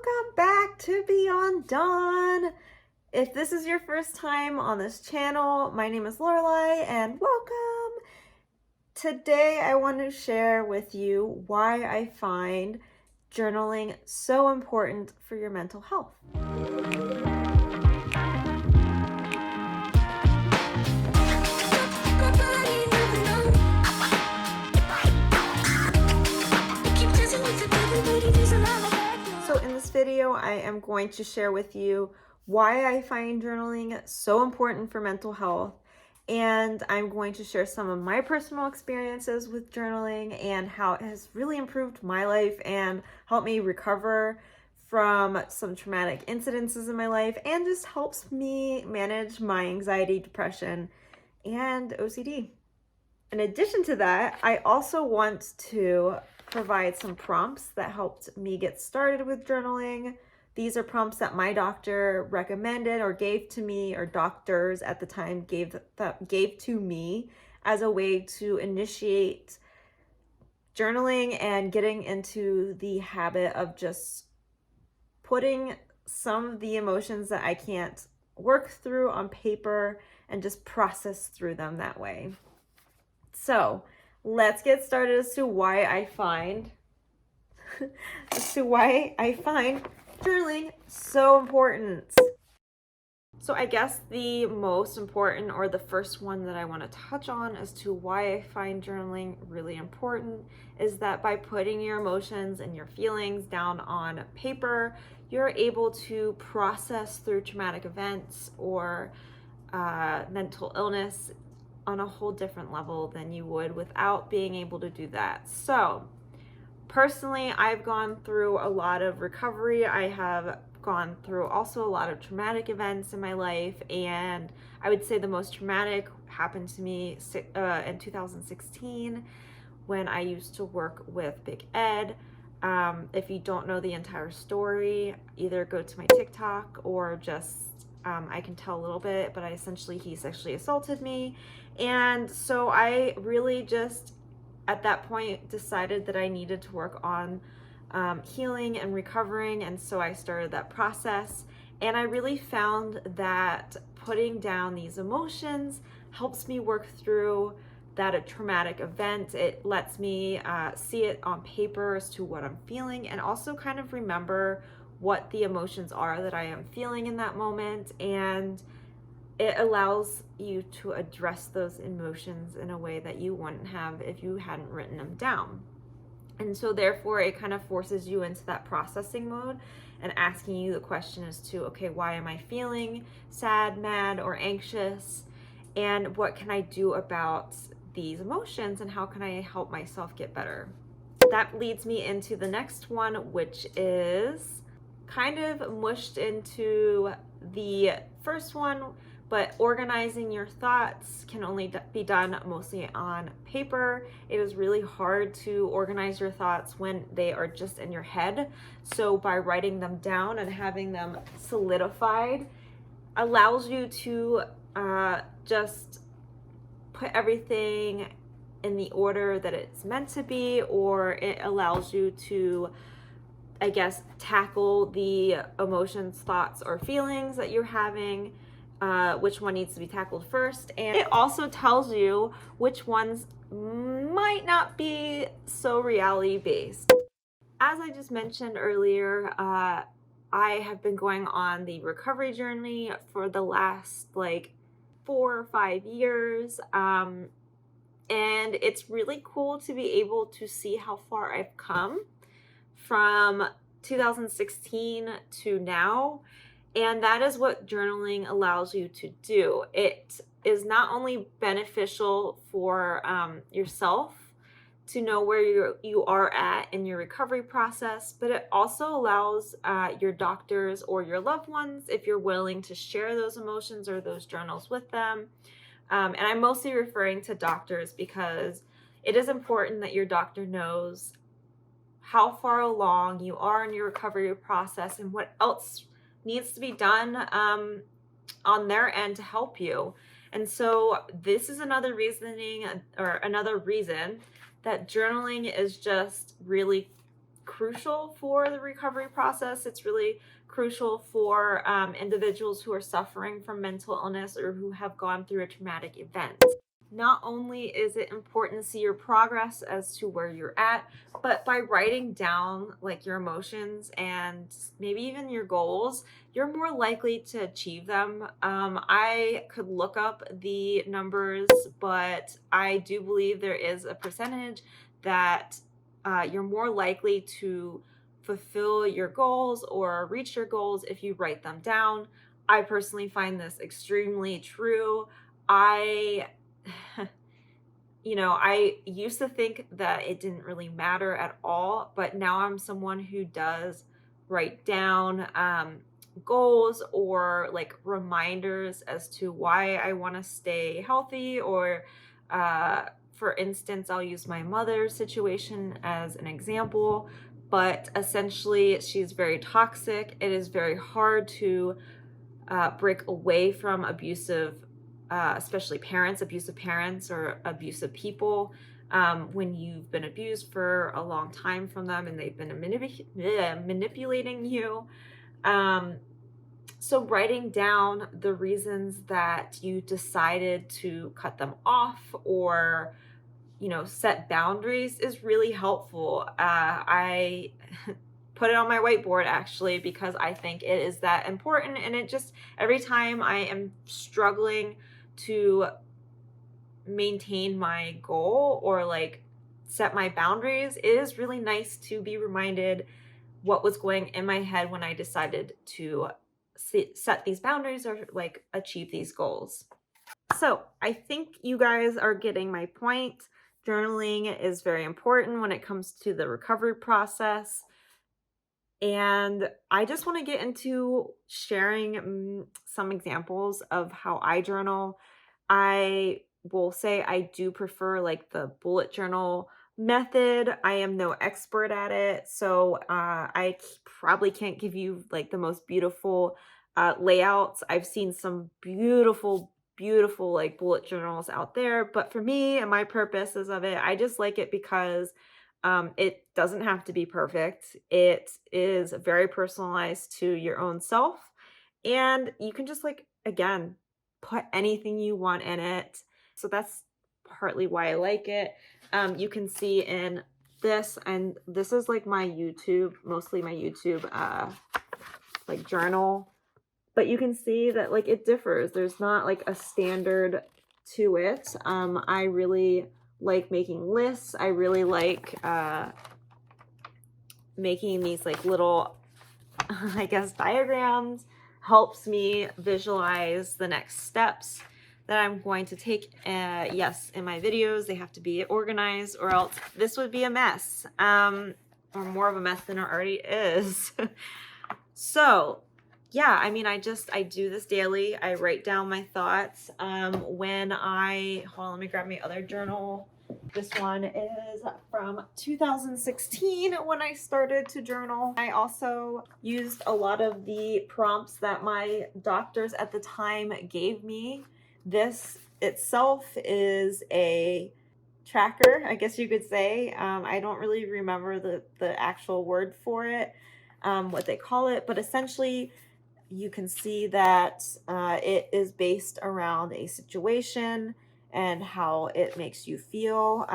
Welcome back to Beyond Dawn. If this is your first time on this channel, my name is Lorelai and welcome. Today I want to share with you why I find journaling so important for your mental health. So in this video, I am going to share with you why I find journaling so important for mental health, and I'm going to share some of my personal experiences with journaling and how it has really improved my life and helped me recover from some traumatic incidences in my life, and just helps me manage my anxiety, depression, and OCD. In addition to that, I also want to provide some prompts that helped me get started with journaling. These are prompts that my doctor recommended or gave to me, or doctors at the time gave to me as a way to initiate journaling and getting into the habit of just putting some of the emotions that I can't work through on paper and just process through them that way. So let's get started as to why I find journaling so important. So I guess the most important, or the first one that I want to touch on as to why I find journaling really important, is that by putting your emotions and your feelings down on paper, you're able to process through traumatic events or mental illness on a whole different level than you would without being able to do that. So personally, I've gone through a lot of recovery. I have gone through also a lot of traumatic events in my life, and I would say the most traumatic happened to me in 2016 when I used to work with Big Ed. If you don't know the entire story, either go to my TikTok or just I can tell a little bit, but he sexually assaulted me. And so I really just, at that point, decided that I needed to work on healing and recovering. And so I started that process. And I really found that putting down these emotions helps me work through that traumatic event. It lets me see it on paper as to what I'm feeling, and also kind of remember what the emotions are that I am feeling in that moment, and it allows you to address those emotions in a way that you wouldn't have if you hadn't written them down. And so therefore it kind of forces you into that processing mode and asking you the question as to, okay, why am I feeling sad, mad, or anxious, and what can I do about these emotions, and how can I help myself get better? That leads me into the next one, which is kind of mushed into the first one, but organizing your thoughts can only be done mostly on paper. It is really hard to organize your thoughts when they are just in your head. So by writing them down and having them solidified allows you to just put everything in the order that it's meant to be, or it allows you to, I guess, tackle the emotions, thoughts, or feelings that you're having, which one needs to be tackled first. And it also tells you which ones might not be so reality-based. As I just mentioned earlier, I have been going on the recovery journey for the last 4 or 5 years. And it's really cool to be able to see how far I've come from 2016 to now. And that is what journaling allows you to do. It is not only beneficial for yourself to know where you are at in your recovery process, but it also allows your doctors or your loved ones, if you're willing to share those emotions or those journals with them. And I'm mostly referring to doctors because it is important that your doctor knows how far along you are in your recovery process and what else needs to be done on their end to help you. And so this is another reason that journaling is just really crucial for the recovery process. It's really crucial for individuals who are suffering from mental illness or who have gone through a traumatic event. Not only is it important to see your progress as to where you're at, but by writing down like your emotions and maybe even your goals, you're more likely to achieve them. I could look up the numbers, but I do believe there is a percentage that you're more likely to fulfill your goals or reach your goals if you write them down. I personally find this extremely true. I I used to think that it didn't really matter at all, but now I'm someone who does write down goals or like reminders as to why I want to stay healthy. Or, for instance, I'll use my mother's situation as an example, but essentially, she's very toxic. It is very hard to break away from abusive, especially abusive parents or abusive people, when you've been abused for a long time from them and they've been manipulating you. So writing down the reasons that you decided to cut them off or set boundaries is really helpful. I put it on my whiteboard actually because I think it is that important, and it just, every time I am struggling to maintain my goal or like set my boundaries, it is really nice to be reminded what was going in my head when I decided to set these boundaries or like achieve these goals. So I think you guys are getting my point. Journaling is very important when it comes to the recovery process. And I just want to get into sharing some examples of how I journal. I will say I do prefer like the bullet journal method. I am no expert at it, so probably can't give you like the most beautiful layouts. I've seen some beautiful, beautiful like bullet journals out there, but for me and my purposes of it, I just like it because it doesn't have to be perfect. It is very personalized to your own self. And you can just like, again, put anything you want in it. So that's partly why I like it. You can see in this, and this is like my YouTube, mostly my YouTube like journal. But you can see that like it differs. There's not like a standard to it. I really like making lists. I really like making these like little, I guess, diagrams. Helps me visualize the next steps that I'm going to take. Yes, in my videos, they have to be organized or else this would be a mess, or more of a mess than it already is. So yeah, I mean, I do this daily. I write down my thoughts. Hold on, let me grab my other journal. This one is from 2016 when I started to journal. I also used a lot of the prompts that my doctors at the time gave me. This itself is a tracker, I guess you could say. I don't really remember the actual word for it, what they call it, but essentially you can see that it is based around a situation and how it makes you feel.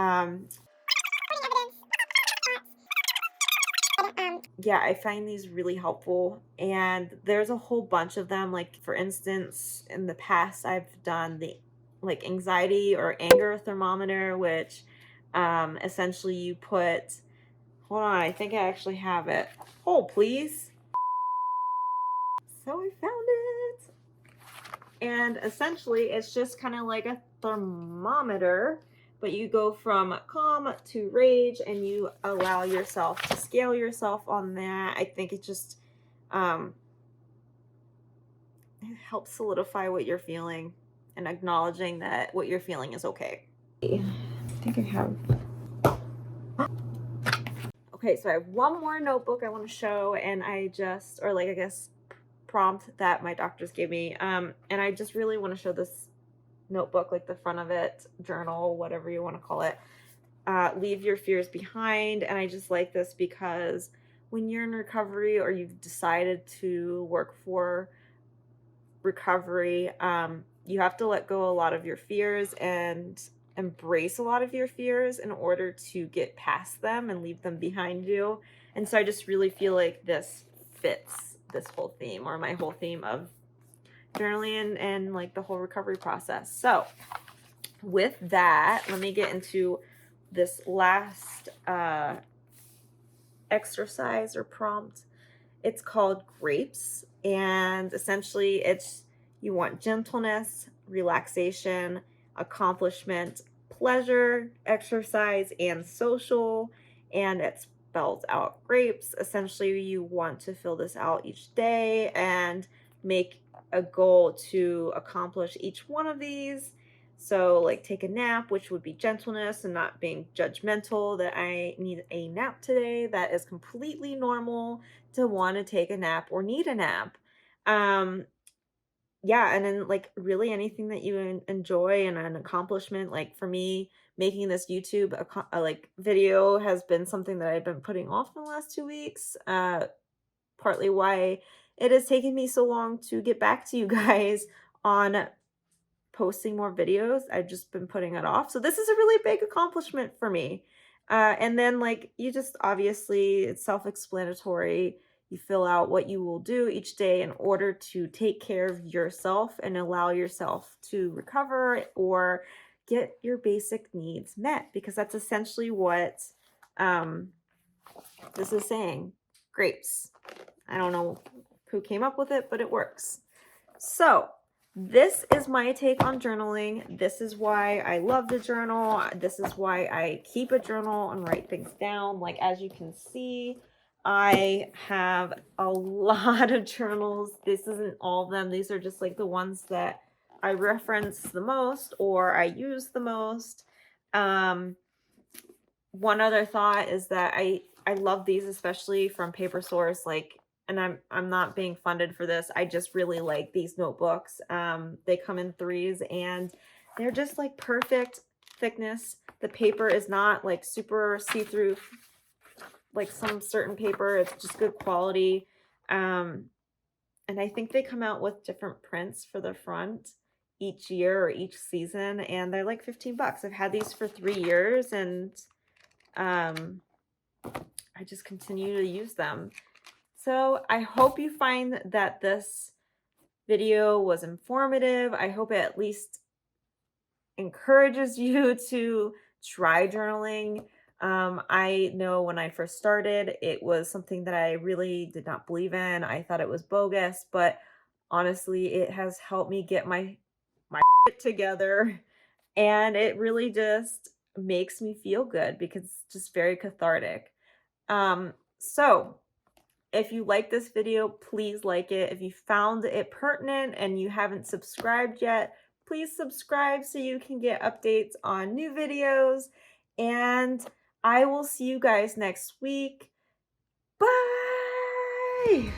Yeah, I find these really helpful, and there's a whole bunch of them. Like, for instance, in the past, I've done the like anxiety or anger thermometer, which essentially you put, hold on, I think I actually have it. Hold, please. So I found it. And essentially, it's just kind of like a thermometer, but you go from calm to rage and you allow yourself to scale yourself on that. I think it just it helps solidify what you're feeling and acknowledging that what you're feeling is okay. I think I have. Okay, so I have one more notebook I want to show, and I guess prompt that my doctors gave me, and I just really want to show this notebook, like the front of it, journal, whatever you want to call it. leave your fears behind. And I just like this because when you're in recovery or you've decided to work for recovery, you have to let go a lot of your fears and embrace a lot of your fears in order to get past them and leave them behind you. And so I just really feel like this fits this whole theme, or my whole theme of journaling and like the whole recovery process. So with that, let me get into this last exercise or prompt. It's called Grapes, and essentially it's you want gentleness, relaxation, accomplishment, pleasure, exercise, and social, and it spells out grapes. Essentially, you want to fill this out each day and make a goal to accomplish each one of these. So, like, take a nap, which would be gentleness and not being judgmental that I need a nap today. That is completely normal to want to take a nap or need a nap. Um, yeah, and then like really anything that you enjoy and an accomplishment. Like for me, making this YouTube like video has been something that I've been putting off in the last 2 weeks. Partly why it has taken me so long to get back to you guys on posting more videos. I've just been putting it off. So this is a really big accomplishment for me. And then like you just obviously it's self-explanatory. You fill out what you will do each day in order to take care of yourself and allow yourself to recover or get your basic needs met, because that's essentially what this is saying. Grapes. I don't know who came up with it, but it works. So this is my take on journaling. This is why I love to journal. This is why I keep a journal and write things down. Like, as you can see, I have a lot of journals. This isn't all of them. These are just like the ones that I reference the most or I use the most. One other thought is that I love these, especially from Paper Source. Like, and I'm not being funded for this. I just really like these notebooks. They come in threes and they're just like perfect thickness. The paper is not like super see-through like some certain paper. It's just good quality. And I think they come out with different prints for the front each year or each season, and they're like 15 bucks. I've had these for 3 years and I just continue to use them. So I hope you find that this video was informative. I hope it at least encourages you to try journaling. I know when I first started, it was something that I really did not believe in. I thought it was bogus, but honestly, it has helped me get my shit together, and it really just makes me feel good because it's just very cathartic. So if you like this video, please like it. If you found it pertinent and you haven't subscribed yet, please subscribe so you can get updates on new videos. And I will see you guys next week. Bye!